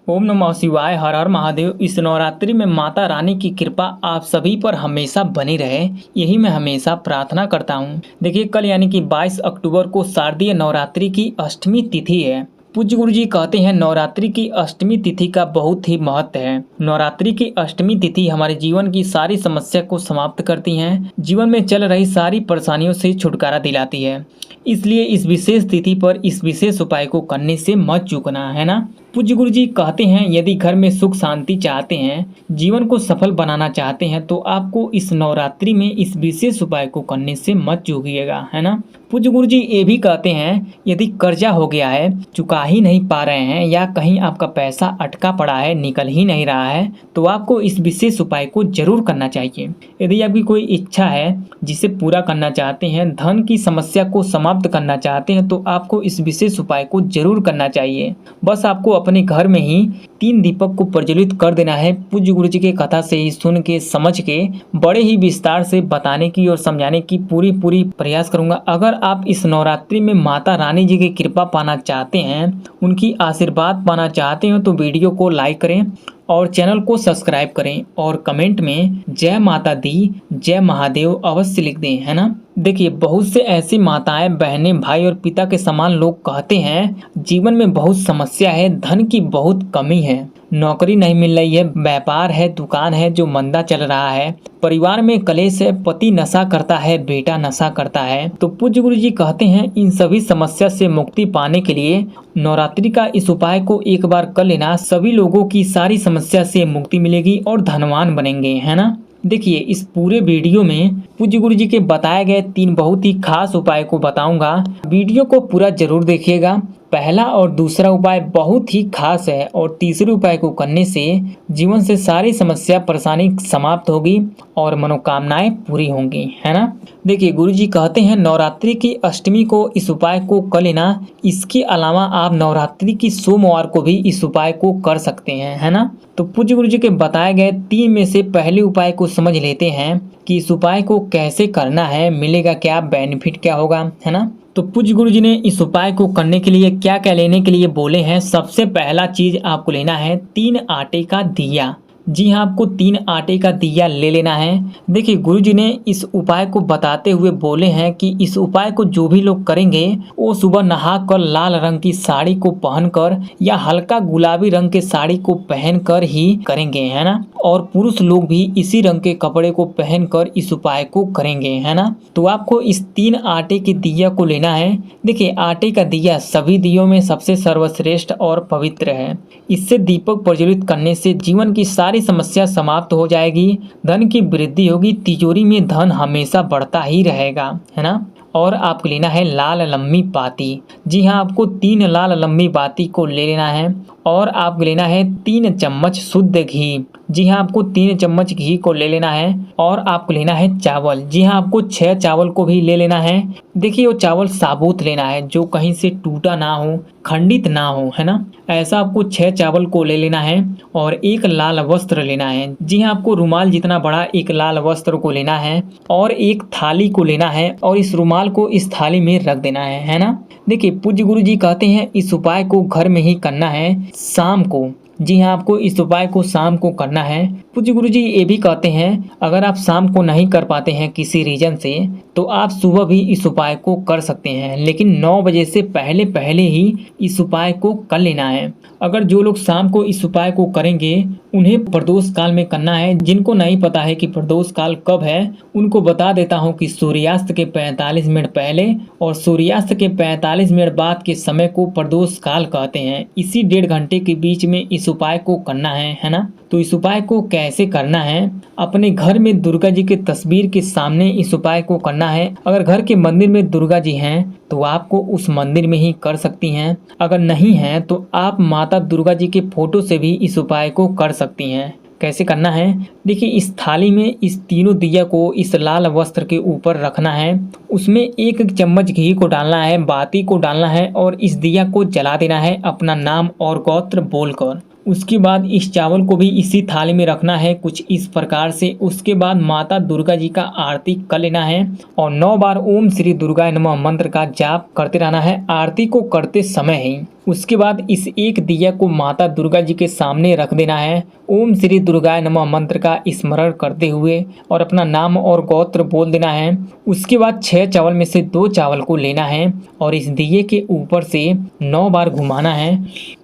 ओम नमः शिवाय। हर हर महादेव। इस नवरात्रि में माता रानी की कृपा आप सभी पर हमेशा बनी रहे, यही मैं हमेशा प्रार्थना करता हूँ। देखिए, कल यानी कि 22 अक्टूबर को शारदीय नवरात्रि की अष्टमी तिथि है। पूज्य गुरु जी कहते हैं नवरात्रि की अष्टमी तिथि का बहुत ही महत्व है। नवरात्रि की अष्टमी तिथि हमारे जीवन की सारी समस्या को समाप्त करती हैं, जीवन में चल रही सारी परेशानियों से छुटकारा दिलाती है। इसलिए इस विशेष तिथि पर इस विशेष उपाय को करने से मत चूकना, है ना। पूज्य गुरु जी कहते हैं यदि घर में सुख शांति चाहते हैं, जीवन को सफल बनाना चाहते हैं, तो आपको इस नवरात्रि में इस विशेष उपाय को करने से मत चूकिएगा, है ना। पूज्य गुरु जी ये भी कहते हैं यदि कर्जा हो गया है, चुका ही नहीं पा रहे हैं, या कहीं आपका पैसा अटका पड़ा है, निकल ही नहीं रहा है, तो आपको इस विशेष उपाय को जरूर करना चाहिए। यदि आपकी कोई इच्छा है जिसे पूरा करना चाहते हैं, धन की समस्या को समाप्त करना चाहते हैं, तो आपको इस विशेष उपाय को जरूर करना चाहिए। बस आपको अपने घर में ही 3 दीपक को प्रज्वलित कर देना है। पूज्य गुरु जी के कथा से ही सुन के समझ के बड़े ही विस्तार से बताने की और समझाने की पूरी प्रयास करूंगा। अगर आप इस नवरात्रि में माता रानी जी की कृपा पाना चाहते हैं, उनकी आशीर्वाद पाना चाहते हो, तो वीडियो को लाइक करें और चैनल को सब्सक्राइब करें और कमेंट में जय माता दी, जय महादेव अवश्य लिख दें, है ना। देखिए, बहुत से ऐसी माताएं, बहनें, भाई और पिता के समान लोग कहते हैं जीवन में बहुत समस्या है, धन की बहुत कमी है, नौकरी नहीं मिल रही है, व्यापार है, दुकान है जो मंदा चल रहा है, परिवार में कलेश है, पति नशा करता है, बेटा नशा करता है। तो पूज्य गुरु जी कहते हैं इन सभी समस्या से मुक्ति पाने के लिए नवरात्रि का इस उपाय को एक बार कर लेना, सभी लोगों की सारी समस्या से मुक्ति मिलेगी और धनवान बनेंगे, है ना। देखिए, इस पूरे वीडियो में पूज्य गुरु जी के बताए गए 3 बहुत ही खास उपाय को बताऊंगा। वीडियो को पूरा जरूर देखिएगा। पहला और दूसरा उपाय बहुत ही खास है और तीसरे उपाय को करने से जीवन से सारी समस्या परेशानी समाप्त होगी और मनोकामनाएं पूरी होंगी, है ना। देखिए, गुरु जी कहते हैं नवरात्रि की अष्टमी को इस उपाय को कर लेना। इसके अलावा आप नवरात्रि की सोमवार को भी इस उपाय को कर सकते हैं, है ना। तो पूज्य गुरु जी के बताए गए 3 में से पहले उपाय को समझ लेते हैं कि इस उपाय को कैसे करना है, मिलेगा क्या, बेनिफिट क्या होगा, है ना। तो पूज्य गुरु जी ने इस उपाय को करने के लिए क्या क्या लेने के लिए बोले हैं। सबसे पहला चीज आपको लेना है 3 आटे का दिया। जी हाँ, आपको 3 आटे का दिया ले लेना है। देखिए, गुरु जी ने इस उपाय को बताते हुए बोले हैं कि इस उपाय को जो भी लोग करेंगे वो सुबह नहाकर लाल रंग की साड़ी को पहनकर या हल्का गुलाबी रंग के साड़ी को पहनकर ही करेंगे, है ना। और पुरुष लोग भी इसी रंग के कपड़े को पहनकर इस उपाय को करेंगे, है ना। तो आपको इस 3 आटे के दिया को लेना है। देखिए, आटे का दिया सभी दियों में सबसे सर्वश्रेष्ठ और पवित्र है। इससे दीपक प्रज्वलित करने से जीवन की सारी समस्या समाप्त हो जाएगी, धन की वृद्धि होगी, तिजोरी में धन हमेशा बढ़ता ही रहेगा, है ना। और आपको लेना है लाल लम्बी बाती। जी हाँ, आपको 3 लाल लम्बी बाती को ले लेना है। और आपको लेना है 3 चम्मच शुद्ध घी। जी हाँ, आपको 3 चम्मच घी को ले लेना है। और आपको लेना है चावल। जी हाँ, आपको 6 चावल को भी ले लेना है। देखिए, वो चावल साबुत लेना है, जो कहीं से टूटा ना हो, खंडित ना हो, है ना। ऐसा आपको 6 चावल को ले लेना है। और 1 लाल वस्त्र लेना है। जी हाँ, आपको रुमाल जितना बड़ा 1 लाल वस्त्र को लेना है। और 1 थाली को लेना है और इस रुमाल को इस थाली में रख देना है ना। देखिए, पूज्य गुरु जी कहते हैं इस उपाय को घर में ही करना है, शाम को। जी हाँ, आपको इस उपाय को शाम को करना है। पूज्य गुरु जी ये भी कहते हैं अगर आप शाम को नहीं कर पाते हैं किसी रीजन से, तो आप सुबह भी इस उपाय को कर सकते हैं, लेकिन 9 बजे से पहले पहले ही इस उपाय को कर लेना है। अगर जो लोग शाम को इस उपाय को करेंगे उन्हें प्रदोष काल में करना है। जिनको नहीं पता है कि प्रदोष काल कब है, उनको बता देता हूँ कि सूर्यास्त के 45 मिनट पहले और सूर्यास्त के 45 मिनट बाद के समय को प्रदोष काल कहते हैं। इसी 1.5 घंटे के बीच में इस उपाय को करना है ना। तो इस उपाय को कैसे करना है, अपने घर में दुर्गा जी के तस्वीर के सामने इस उपाय को करना है। अगर घर के मंदिर में दुर्गा जी हैं तो आपको उस मंदिर में ही कर सकती हैं। अगर नहीं है तो आप माता दुर्गा जी के फोटो से भी इस उपाय को कर सकती हैं। कैसे करना है, देखिए, इस थाली में इस तीनों दिया को इस लाल वस्त्र के ऊपर रखना है। उसमें 1 चम्मच घी को डालना है, बाती को डालना है और इस दिया को जला देना है अपना नाम और गोत्र बोलकर। उसके बाद इस चावल को भी इसी थाली में रखना है कुछ इस प्रकार से। उसके बाद माता दुर्गा जी का आरती कर लेना है और 9 बार ओम श्री दुर्गाय नमः मंत्र का जाप करते रहना है आरती को करते समय ही। उसके बाद इस एक दिया को माता दुर्गा जी के सामने रख देना है। ओम श्री दुर्गाय नमः मंत्र का स्मरण करते हुए और अपना नाम और गोत्र बोल देना है। उसके बाद 6 चावल में से 2 चावल को लेना है और इस दिए के ऊपर से 9 बार घुमाना है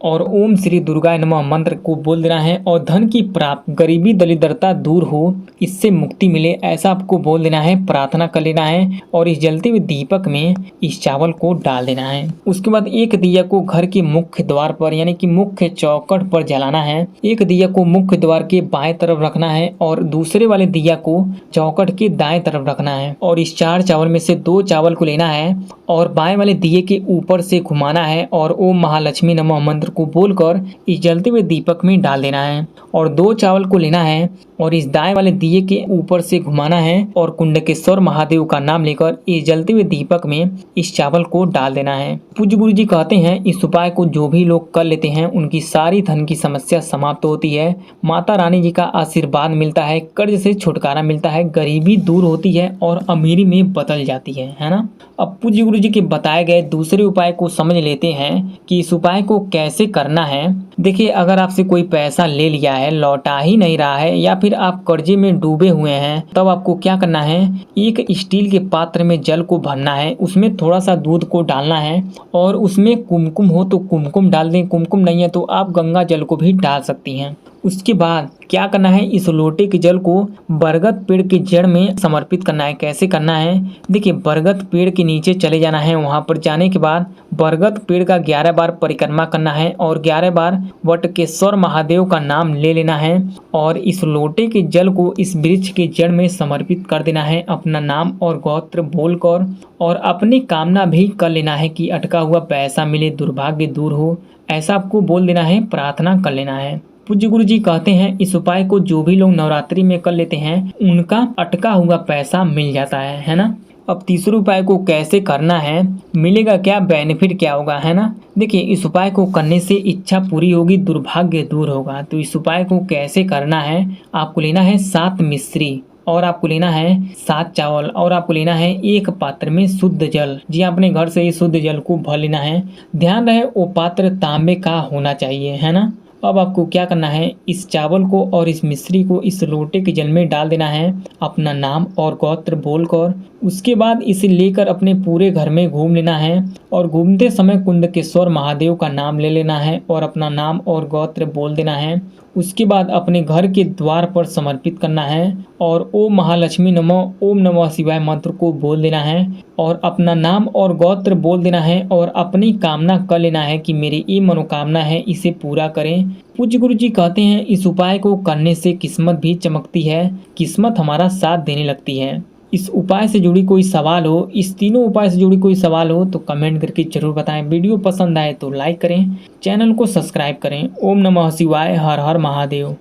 और ओम श्री दुर्गाय नमः मंत्र को बोल देना है और धन की प्राप्त, गरीबी दरिद्रता दूर हो, इससे मुक्ति मिले, ऐसा आपको बोल देना है, प्रार्थना कर लेना है और इस जलते हुए दीपक में इस चावल को डाल देना है। उसके बाद एक दिया को घर के मुख्य द्वार पर यानी कि मुख्य चौखट पर जलाना है। एक दिया को मुख्य द्वार के बाएं तरफ रखना है और दूसरे वाले दिया को चौखट के दाएं तरफ रखना है और इस 4 चावल में से 2 चावल को लेना है और बाएं वाले दिए के ऊपर से घुमाना है और ओम महालक्ष्मी नमः मंत्र को बोलकर इस जलते हुए दीपक में डाल देना है और 2 चावल को लेना है और इस दाएं वाले दिए के ऊपर से घुमाना है और कुंडकेश्वर महादेव का नाम लेकर इस जलते हुए दीपक में इस चावल को डाल देना है। पूज्य गुरु जी कहते हैं इस उपाय को जो भी लोग कर लेते हैं उनकी सारी धन की समस्या समाप्त होती है, माता रानी जी का आशीर्वाद मिलता है, कर्ज से छुटकारा मिलता है, गरीबी दूर होती है और अमीरी में बदल जाती है ना। अब पूज्य गुरु जी के बताए गए दूसरे उपाय को समझ लेते हैं कि इस उपाय को कैसे करना है। देखिए, अगर आपसे कोई पैसा ले लिया है, लौटा ही नहीं रहा है या फिर आप कर्जे में डूबे हुए हैं, तब आपको क्या करना है, एक स्टील के पात्र में जल को भरना है, उसमें थोड़ा सा दूध को डालना है और उसमें कुमकुम हो तो कुमकुम डाल दें, कुमकुम नहीं है तो आप गंगा जल को भी डाल सकती हैं। उसके बाद क्या करना है, इस लोटे के जल को बरगद पेड़ की जड़ में समर्पित करना है। कैसे करना है, देखिए, बरगद पेड़ के नीचे चले जाना है। वहां पर जाने के बाद बरगद पेड़ का 11 बार परिक्रमा करना है और 11 बार वटकेश्वर महादेव का नाम ले लेना है और इस लोटे के जल को इस वृक्ष के जड़ में समर्पित कर देना है, अपना नाम और गोत्र बोलकर, और अपनी कामना भी कर लेना है कि अटका हुआ पैसा मिले, दुर्भाग्य दूर हो, ऐसा आपको बोल देना है, प्रार्थना कर लेना है। पूज्य गुरु जी कहते हैं इस उपाय को जो भी लोग नवरात्रि में कर लेते हैं उनका अटका हुआ पैसा मिल जाता है ना। अब तीसरे उपाय को कैसे करना है, मिलेगा क्या, बेनिफिट क्या होगा, है ना। देखिए, इस उपाय को करने से इच्छा पूरी होगी, दुर्भाग्य दूर होगा। तो इस उपाय को कैसे करना है, आपको लेना है 7 मिश्री और आपको लेना है 7 चावल और आपको लेना है 1 पात्र में शुद्ध जल। जी, अपने घर से ही शुद्ध जल को भर लेना है। ध्यान रहे वो पात्र तांबे का होना चाहिए, है ना। अब आपको क्या करना है, इस चावल को और इस मिश्री को इस लोटे के जल में डाल देना है, अपना नाम और गोत्र बोलकर। उसके बाद इसे लेकर अपने पूरे घर में घूम लेना है और घूमते समय कुंडकेश्वर महादेव का नाम ले लेना है और अपना नाम और गोत्र बोल देना है। उसके बाद अपने घर के द्वार पर समर्पित करना है और ओम महालक्ष्मी नमः, ओम नमः शिवाय मंत्र को बोल देना है और अपना नाम और गोत्र बोल देना है और अपनी कामना कर लेना है कि मेरी ये मनोकामना है, इसे पूरा करें। पूज्य गुरु जी कहते हैं इस उपाय को करने से किस्मत भी चमकती है, किस्मत हमारा साथ देने लगती है। इस उपाय से जुड़ी कोई सवाल हो, इस तीनों उपाय से जुड़ी कोई सवाल हो तो कमेंट करके जरूर बताएं। वीडियो पसंद आए तो लाइक करें, चैनल को सब्सक्राइब करें। ओम नमः शिवाय, हर हर महादेव।